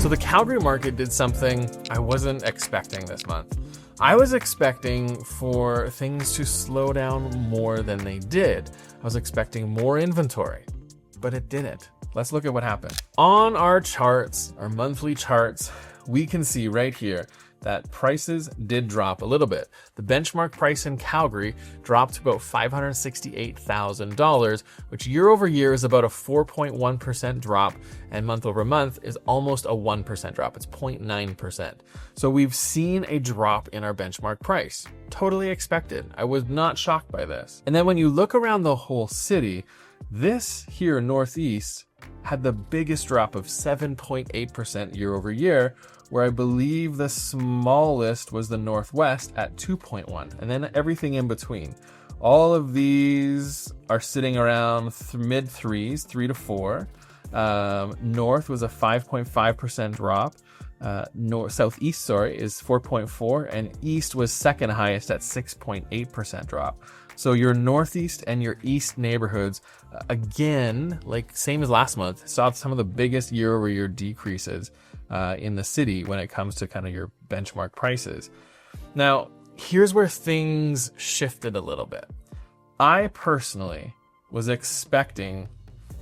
So the Calgary market did something I wasn't expecting this month. I was expecting for things to slow down more than they did. I was expecting more inventory, but it didn't. Let's look at what happened. On our charts, our monthly charts, we can see right here that prices did drop a little bit. The benchmark price in Calgary dropped to about $568,000, which year over year is about a 4.1% drop, and month over month is almost a 1% drop. It's 0.9%. So we've seen a drop in our benchmark price. Totally expected. I was not shocked by this. And then when you look around the whole city, this here Northeast had the biggest drop of 7.8% year over year, where I believe the smallest was the Northwest at 2.1, and then everything in between. All of these are sitting around mid threes, 3 to 4. North was a 5.5% drop. Southeast, is 4.4, and East was second highest at 6.8% drop. So your Northeast and your East neighborhoods, again, like same as last month, saw some of the biggest year-over-year decreases in the city when it comes to kind of your benchmark prices. Now, here's where things shifted a little bit. I personally was expecting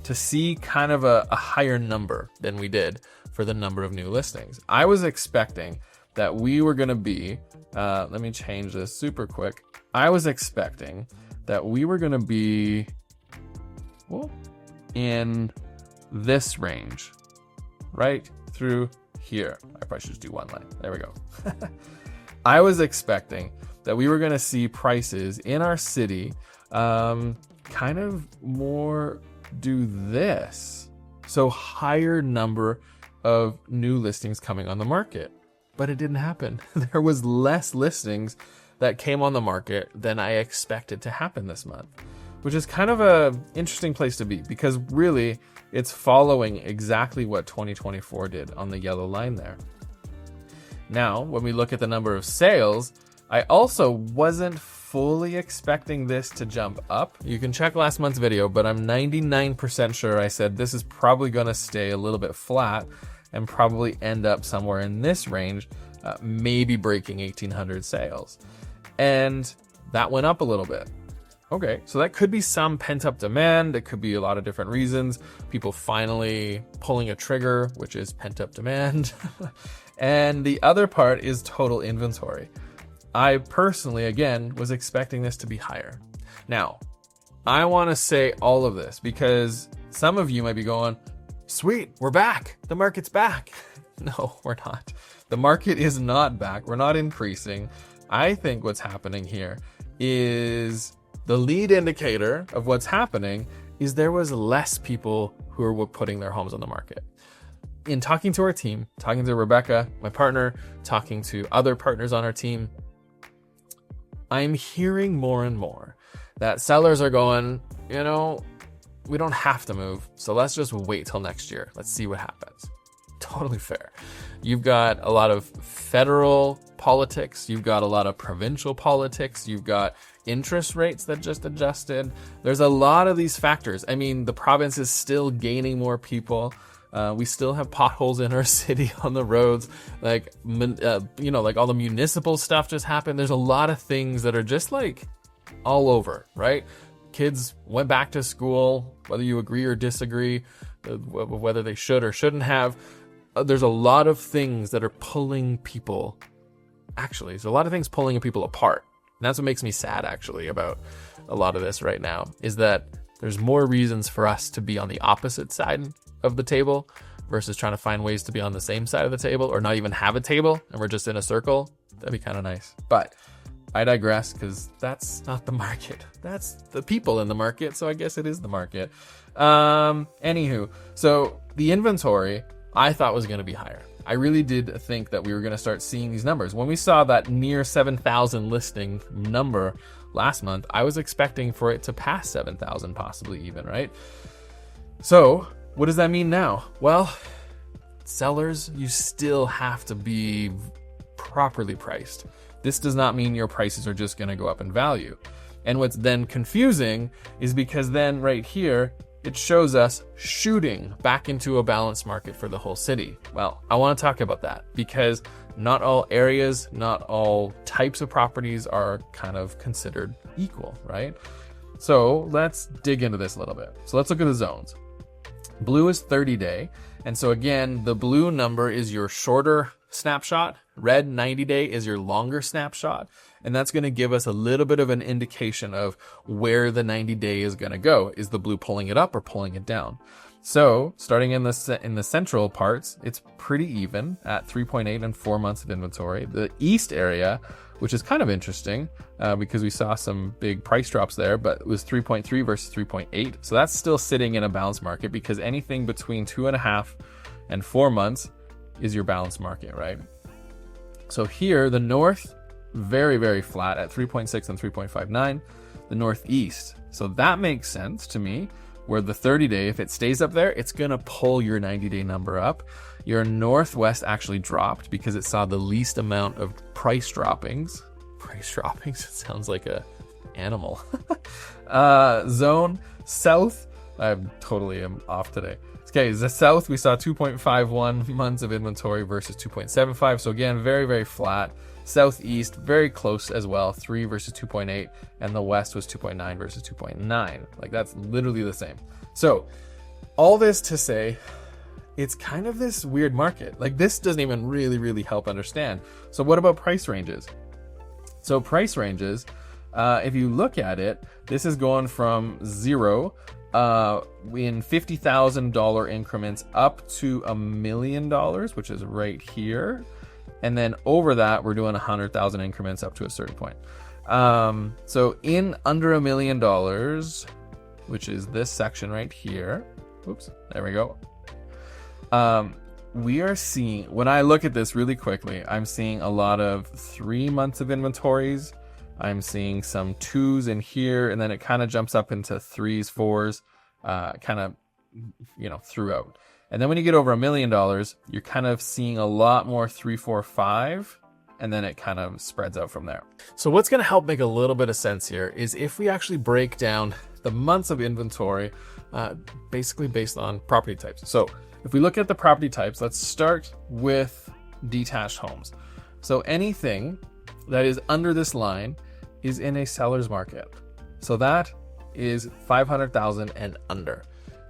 to see kind of a higher number than we did for the number of new listings. I was expecting that we were going to be, let me change this super quick. I was expecting that we were going to be in this range, right through here. I probably should just do one line. There we go. I was expecting that we were going to see prices in our city kind of more do this. So higher number of new listings coming on the market. But it didn't happen. There was less listings that came on the market than I expected to happen this month, which is kind of a interesting place to be, because really it's following exactly what 2024 did on the yellow line there. Now, when we look at the number of sales, I also wasn't fully expecting this to jump up. You can check last month's video, but I'm 99% sure I said this is probably going to stay a little bit flat and probably end up somewhere in this range, maybe breaking 1,800 sales. And that went up a little bit. Okay, so that could be some pent-up demand. It could be a lot of different reasons. People finally pulling a trigger, which is pent-up demand. And the other part is total inventory. I personally, again, was expecting this to be higher. Now, I want to say all of this because some of you might be going, sweet, we're back. The market's back. No, we're not. The market is not back. We're not increasing. I think what's happening here is the lead indicator of what's happening is there was less people who were putting their homes on the market. In talking to our team, talking to Rebecca, my partner, talking to other partners on our team, I'm hearing more and more that sellers are going, we don't have to move, so let's just wait till next year. Let's see what happens. Totally fair. You've got a lot of federal politics. You've got a lot of provincial politics. You've got interest rates that just adjusted. There's a lot of these factors. I mean, the province is still gaining more people. We still have potholes in our city on the roads. Like all the municipal stuff just happened. There's a lot of things that are just like all over, right? Kids went back to school, whether you agree or disagree, whether they should or shouldn't have. There's a lot of things that are pulling people. Actually, there's a lot of things pulling people apart. And that's what makes me sad, actually, about a lot of this right now, is that there's more reasons for us to be on the opposite side of the table versus trying to find ways to be on the same side of the table or not even have a table and we're just in a circle. That'd be kind of nice. But I digress because that's not the market. That's the people in the market. So I guess it is the market. Anywho, so the inventory I thought was going to be higher. I really did think that we were going to start seeing these numbers. When we saw that near 7,000 listing number last month, I was expecting for it to pass 7,000, possibly even, right? So what does that mean now? Well, sellers, you still have to be properly priced. This does not mean your prices are just going to go up in value. And what's then confusing is because then right here, it shows us shooting back into a balanced market for the whole city. Well, I want to talk about that because not all areas, not all types of properties are kind of considered equal, right? So let's dig into this a little bit. So let's look at the zones. Blue is 30-day. And so again, the blue number is your shorter snapshot. Red 90-day is your longer snapshot. And that's going to give us a little bit of an indication of where the 90-day is going to go. Is the blue pulling it up or pulling it down? So starting in the central parts, it's pretty even at 3.8 and 4 months of inventory. The east area, which is kind of interesting because we saw some big price drops there, but it was 3.3 versus 3.8. So that's still sitting in a balanced market because anything between 2.5 and 4 months is your balanced market, right? So here, the north, very, very flat at 3.6 and 3.59. The northeast. So that makes sense to me. Where the 30-day, if it stays up there, it's going to pull your 90-day number up. Your northwest actually dropped because it saw the least amount of price droppings. Price droppings? It sounds like a animal. Zone south, I totally am off today. Okay, the south, we saw 2.51 months of inventory versus 2.75. So again, very, very flat. Southeast, very close as well, 3 versus 2.8, and the west was 2.9 versus 2.9. Like, that's literally the same. So all this to say, it's kind of this weird market. Like, this doesn't even really help understand. So what about price ranges? So price ranges, if you look at it, this is going from 0 in $50,000 increments up to $1 million, which is right here. And then over that, we're doing 100,000 increments up to a certain point. So in under $1 million, which is this section right here. Oops, there we go. We are seeing, when I look at this really quickly, I'm seeing a lot of 3 months of inventories. I'm seeing some 2s in here, and then it kind of jumps up into 3s, 4s, kind of, throughout. And then when you get over $1 million, you're kind of seeing a lot more 3, 4, 5, and then it kind of spreads out from there. So what's going to help make a little bit of sense here is if we actually break down the months of inventory, basically based on property types. So if we look at the property types, let's start with detached homes. So anything that is under this line is in a seller's market. So that is 500,000 and under.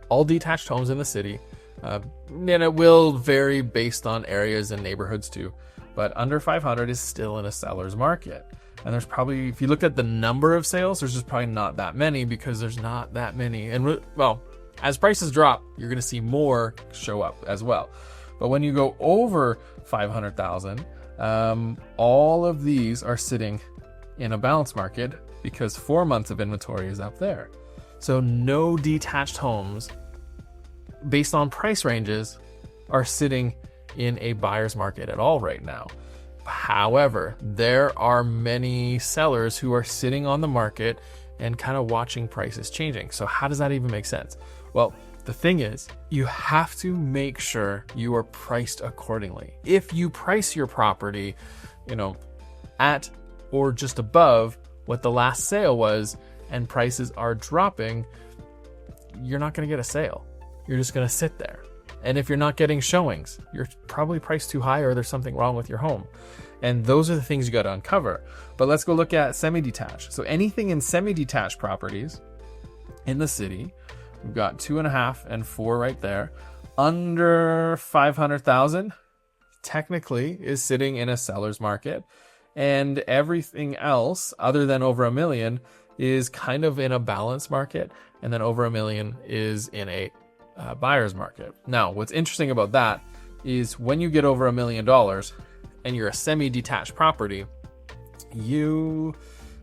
All detached homes in the city. And it will vary based on areas and neighborhoods too, but under 500 is still in a seller's market. And there's probably, if you looked at the number of sales, there's just probably not that many because there's not that many. And well, as prices drop, you're going to see more show up as well. But when you go over 500,000, all of these are sitting in a balanced market because 4 months of inventory is up there. So no detached homes based on price ranges are sitting in a buyer's market at all right now. However, there are many sellers who are sitting on the market and kind of watching prices changing. So how does that even make sense? Well, the thing is, you have to make sure you are priced accordingly. If you price your property, at or just above what the last sale was and prices are dropping, you're not going to get a sale. You're just going to sit there. And if you're not getting showings, you're probably priced too high or there's something wrong with your home. And those are the things you got to uncover. But let's go look at semi-detached. So anything in semi-detached properties in the city, we've got 2.5 and 4 right there. Under 500,000 technically is sitting in a seller's market. And everything else other than over $1 million is kind of in a balanced market. And then over $1 million is in a buyer's market. Now, what's interesting about that is when you get over $1 million and you're a semi-detached property, you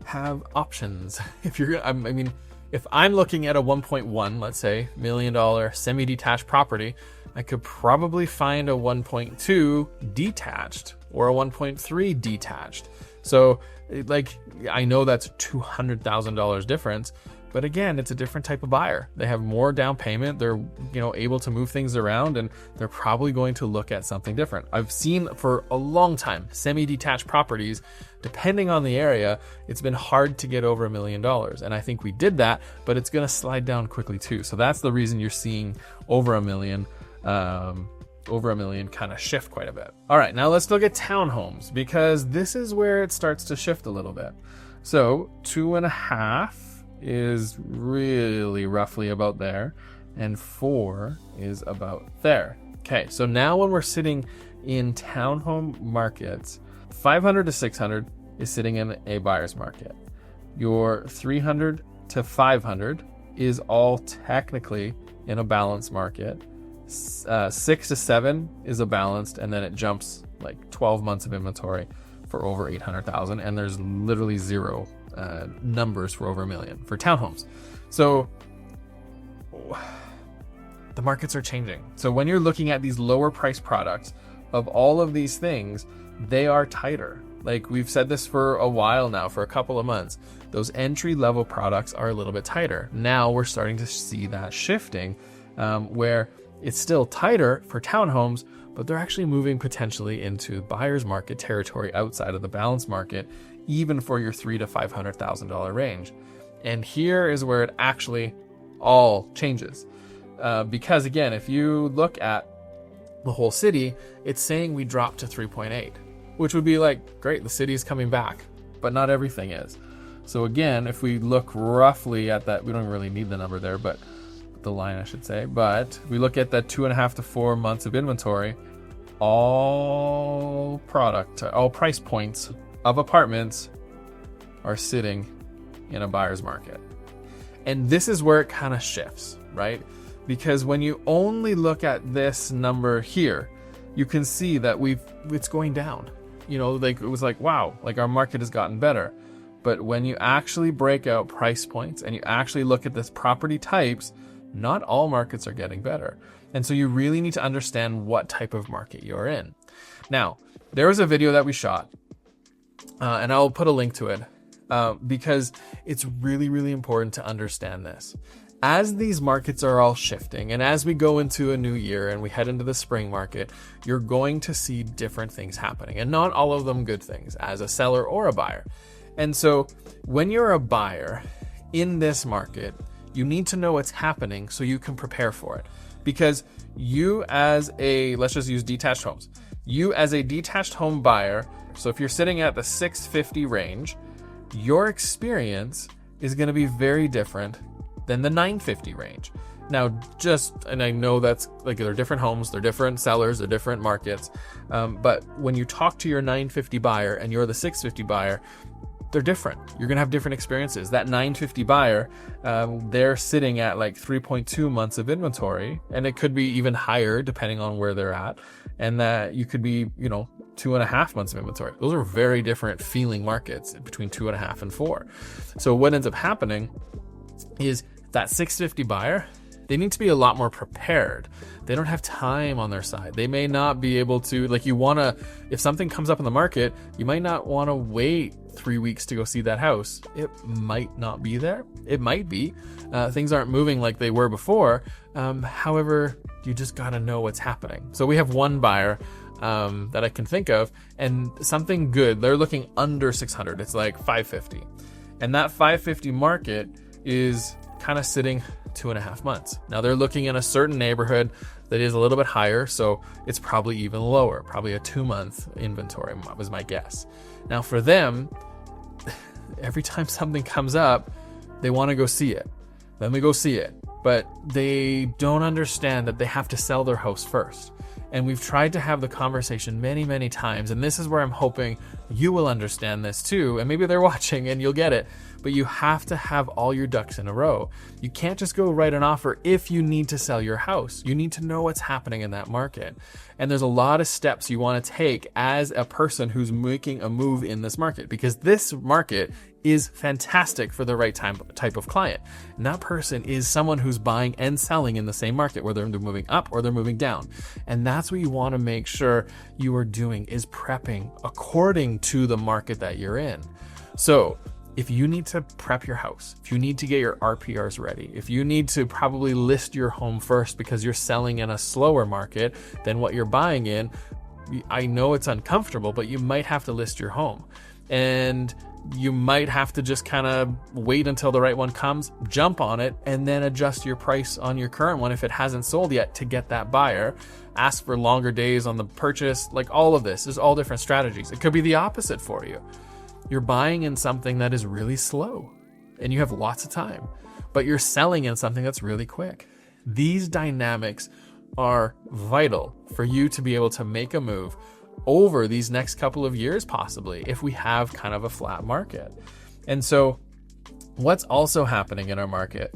have options. If I'm looking at a 1.1, let's say, $1 million semi-detached property, I could probably find a 1.2 detached or a 1.3 detached. So, I know that's $200,000 difference, But again, it's a different type of buyer. They have more down payment. They're, able to move things around, and they're probably going to look at something different. I've seen for a long time semi-detached properties, depending on the area, it's been hard to get over $1 million. And I think we did that, but it's going to slide down quickly too. So that's the reason you're seeing over $1 million kind of shift quite a bit. All right, now let's look at townhomes, because this is where it starts to shift a little bit. So 2.5 is really roughly about there, and 4 is about there. Okay, so now when we're sitting in townhome markets, 500 to 600 is sitting in a buyer's market. Your 300 to 500 is all technically in a balanced market. 6 to 7 is a balanced, and then it jumps like 12 months of inventory for over 800,000, and there's literally zero numbers for over $1 million for townhomes. So the markets are changing. So when you're looking at these lower price products, of all of these things, they are tighter. Like we've said this for a while now, for a couple of months, those entry level products are a little bit tighter. Now we're starting to see that shifting, where it's still tighter for townhomes, but they're actually moving potentially into buyer's market territory outside of the balanced market, even for your $300,000 to $500,000 range. And here is where it actually all changes. Because again, if you look at the whole city, it's saying we dropped to 3.8, which would be like, great, the city is coming back, but not everything is. So again, if we look roughly at that, we don't really need the number there, but the line I should say, but we look at that 2.5 to 4 months of inventory, all price points of apartments are sitting in a buyer's market. And this is where it kind of shifts, right? Because when you only look at this number here, you can see that it's going down. Like it was like, wow, like our market has gotten better. But when you actually break out price points and you actually look at this property types, not all markets are getting better. And so you really need to understand what type of market you're in. Now, there was a video that we shot, and I'll put a link to it, because it's really, really important to understand this. As these markets are all shifting, and as we go into a new year and we head into the spring market, you're going to see different things happening, and not all of them good things, as a seller or a buyer. And so when you're a buyer in this market, you need to know what's happening so you can prepare for it. Because you as let's just use detached homes. You as a detached home buyer, so if you're sitting at the 650 range, your experience is going to be very different than the 950 range. Now, and I know that's like, they're different homes, they're different sellers, they're different markets. But when you talk to your 950 buyer and you're the 650 buyer, they're different. You're going to have different experiences. That 950 buyer, they're sitting at like 3.2 months of inventory, and it could be even higher depending on where they're at. And that you could be, 2.5 months of inventory. Those are very different feeling markets, between 2.5 and 4. So what ends up happening is that 650 buyer, they need to be a lot more prepared. They don't have time on their side. They may not be able to, if something comes up in the market, you might not want to wait 3 weeks to go see that house. It might not be there. It might be. Things aren't moving like they were before. However, you just got to know what's happening. So we have one buyer that I can think of, and something good. They're looking under 600. It's like 550. And that 550 market is kind of sitting 2.5 months. Now they're looking in a certain neighborhood that is a little bit higher, so it's probably even lower, probably a 2-month inventory was my guess. Now for them, every time something comes up, they want to go see it. Then we go see it, but they don't understand that they have to sell their house first. And we've tried to have the conversation many, many times, and this is where I'm hoping you will understand this too, and maybe they're watching and you'll get it, but you have to have all your ducks in a row. You can't just go write an offer if you need to sell your house. You need to know what's happening in that market. And there's a lot of steps you want to take as a person who's making a move in this market, because this market is fantastic for the right type of client. And that person is someone who's buying and selling in the same market, whether they're moving up or they're moving down. And that's what you want to make sure you are doing, is prepping according to the market that you're in. So if you need to prep your house, if you need to get your RPRs ready, if you need to probably list your home first because you're selling in a slower market than what you're buying in, I know it's uncomfortable, but you might have to list your home. And you might have to just kind of wait until the right one comes, jump on it, and then adjust your price on your current one if it hasn't sold yet to get that buyer. Ask for longer days on the purchase. Like, all of this is all different strategies. It could be the opposite for you. You're buying in something that is really slow and you have lots of time, but you're selling in something that's really quick. These dynamics are vital for you to be able to make a move over these next couple of years, possibly, if we have kind of a flat market. And so what's also happening in our market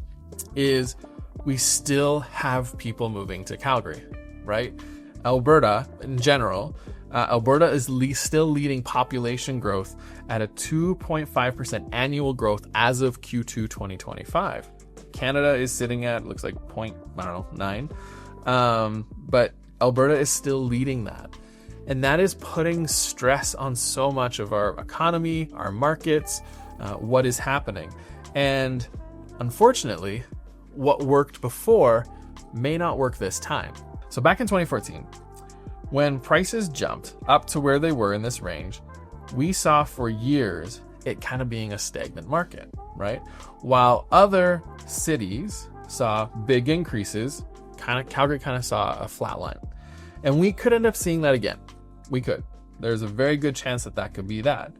is we still have people moving to Calgary, right? Alberta in general, Alberta is still leading population growth at a 2.5% annual growth as of Q2 2025. Canada is sitting at, looks like 9. But Alberta is still leading that. And that is putting stress on so much of our economy, our markets, what is happening. And unfortunately, what worked before may not work this time. So back in 2014, when prices jumped up to where they were in this range, we saw for years it kind of being a stagnant market, right? While other cities saw big increases, Calgary kind of saw a flat line. And we could end up seeing that again. We could. There's a very good chance that could be that.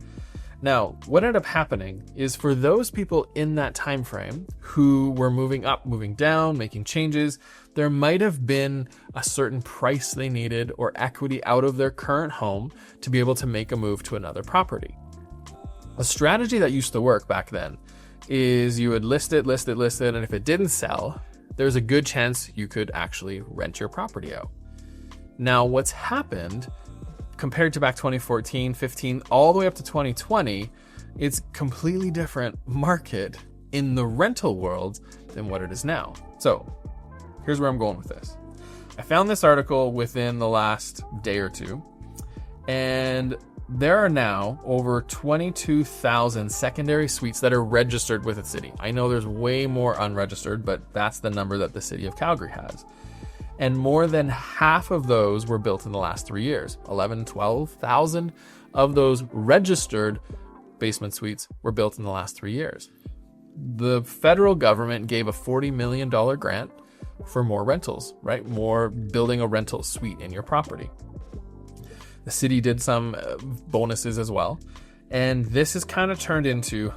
Now, what ended up happening is for those people in that time frame who were moving up, moving down, making changes, there might have been a certain price they needed or equity out of their current home to be able to make a move to another property. A strategy that used to work back then is you would list it, and if it didn't sell, there's a good chance you could actually rent your property out. Now, what's happened compared to back 2014, 15, all the way up to 2020, it's completely different market in the rental world than what it is now. So here's where I'm going with this. I found this article within the last day or two, and there are now over 22,000 secondary suites that are registered with the city. I know there's way more unregistered, but that's the number that the city of Calgary has. And more than half of those were built in the last 3 years. 12,000 of those registered basement suites were built in the last 3 years. The federal government gave a $40 million grant for more rentals, right? More building a rental suite in your property. The city did some bonuses as well. And this has kind of turned into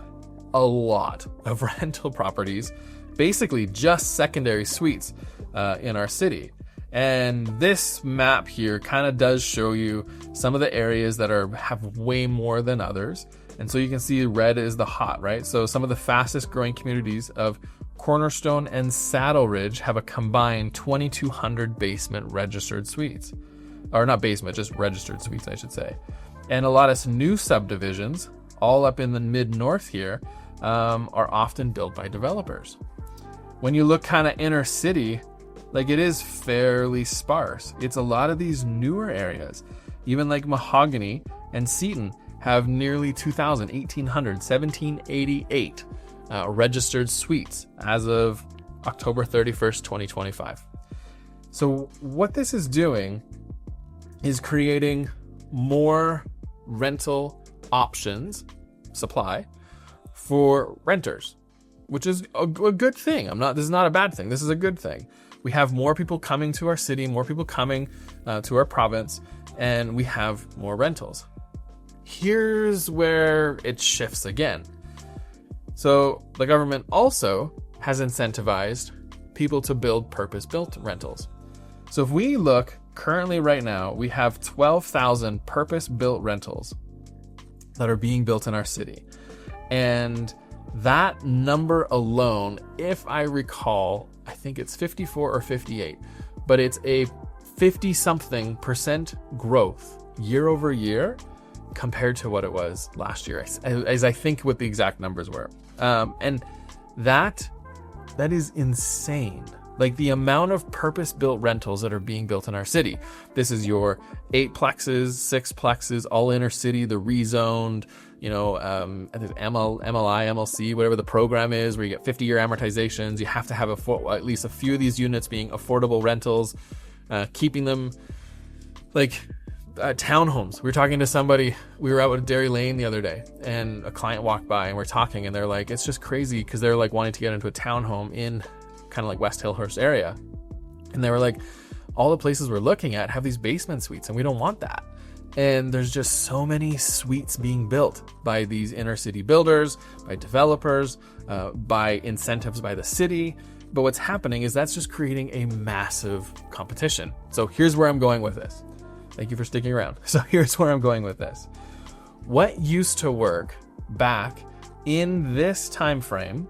a lot of rental properties, basically just secondary suites in our city. And this map here kind of does show you some of the areas that have way more than others. And so you can see red is the hot, right? So some of the fastest growing communities of Cornerstone and Saddle Ridge have a combined 2,200 basement registered suites. Or not basement, just registered suites, I should say. And a lot of new subdivisions, all up in the mid-north here, are often built by developers. When you look kind of inner city, like, it is fairly sparse. It's a lot of these newer areas. Even like Mahogany and Seton have nearly 2,000, 1,800, 1,788 registered suites as of October 31st, 2025. So what this is doing is creating more rental options, supply, for renters, which is a good thing. This is not a bad thing. This is a good thing. We have more people coming to our city, more people coming to our province, and we have more rentals. Here's where it shifts again. So the government also has incentivized people to build purpose-built rentals. So if we look currently right now, we have 12,000 purpose-built rentals that are being built in our city. And that number alone, if I recall, I think it's 54 or 58, but it's a 50-something% growth year over year compared to what it was last year, as I think what the exact numbers were. And that is insane Like the amount of purpose-built rentals that are being built in our city. This is your 8-plexes, 6-plexes, all inner city, the rezoned, there's MLI, MLC, whatever the program is, where you get 50-year amortizations. You have to have at least a few of these units being affordable rentals, keeping them like townhomes. We were talking to somebody, we were out at Dairy Lane the other day, and a client walked by and we're talking, and they're like, it's just crazy because they're like wanting to get into a townhome in kind of like West Hillhurst area. And they were like, all the places we're looking at have these basement suites and we don't want that. And there's just so many suites being built by these inner city builders, by developers, by incentives by the city. But what's happening is that's just creating a massive competition. So here's where I'm going with this. Thank you for sticking around. So here's where I'm going with this. What used to work back in this time frame,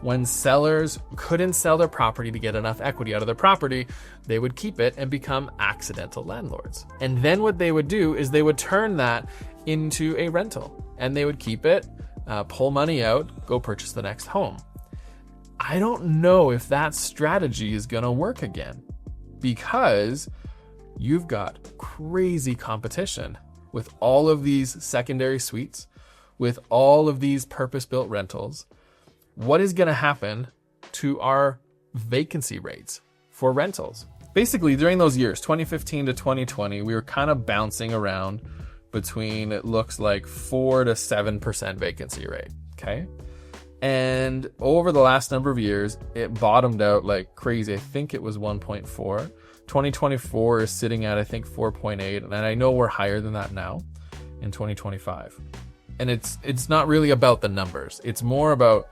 when sellers couldn't sell their property to get enough equity out of their property, they would keep it and become accidental landlords. And then what they would do is they would turn that into a rental, and they would keep it, pull money out, go purchase the next home. I don't know if that strategy is going to work again, because you've got crazy competition with all of these secondary suites, with all of these purpose-built rentals. What is going to happen to our vacancy rates for rentals? Basically, during those years, 2015 to 2020, we were kind of bouncing around between, it looks like 4 to 7% vacancy rate, okay? And over the last number of years, it bottomed out like crazy. I think it was 1.4. 2024 is sitting at, I think, 4.8. And I know we're higher than that now in 2025. And it's not really about the numbers. It's more about,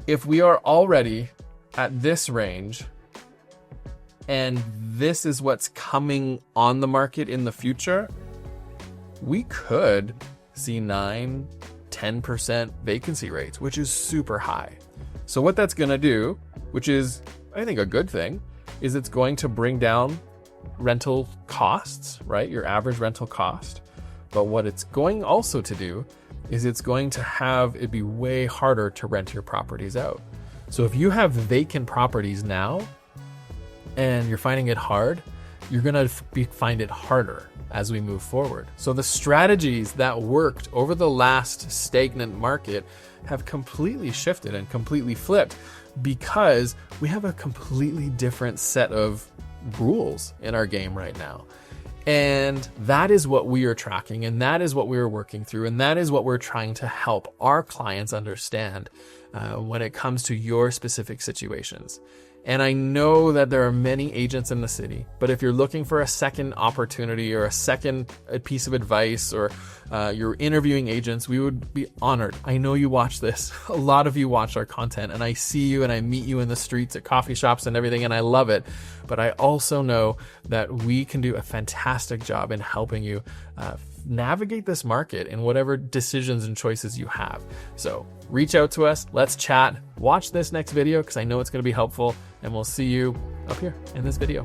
if we are already at this range and this is what's coming on the market in the future, we could see 9-10% vacancy rates, which is super high. So what that's going to do, which is, I think, a good thing, is it's going to bring down rental costs, right? Your average rental cost. But what it's going also to do is it's going to have it be way harder to rent your properties out. So if you have vacant properties now and you're finding it hard, you're going to find it harder as we move forward. So the strategies that worked over the last stagnant market have completely shifted and completely flipped, because we have a completely different set of rules in our game right now. And that is what we are tracking, and that is what we are working through, and that is what we're trying to help our clients understand when it comes to your specific situations. And I know that there are many agents in the city, but if you're looking for a second opportunity or a second piece of advice, or you're interviewing agents, we would be honored. I know you watch this. A lot of you watch our content, and I see you and I meet you in the streets at coffee shops and everything, and I love it. But I also know that we can do a fantastic job in helping you navigate this market in whatever decisions and choices you have. So reach out to us. Let's chat. Watch this next video because I know it's going to be helpful, and we'll see you up here in this video.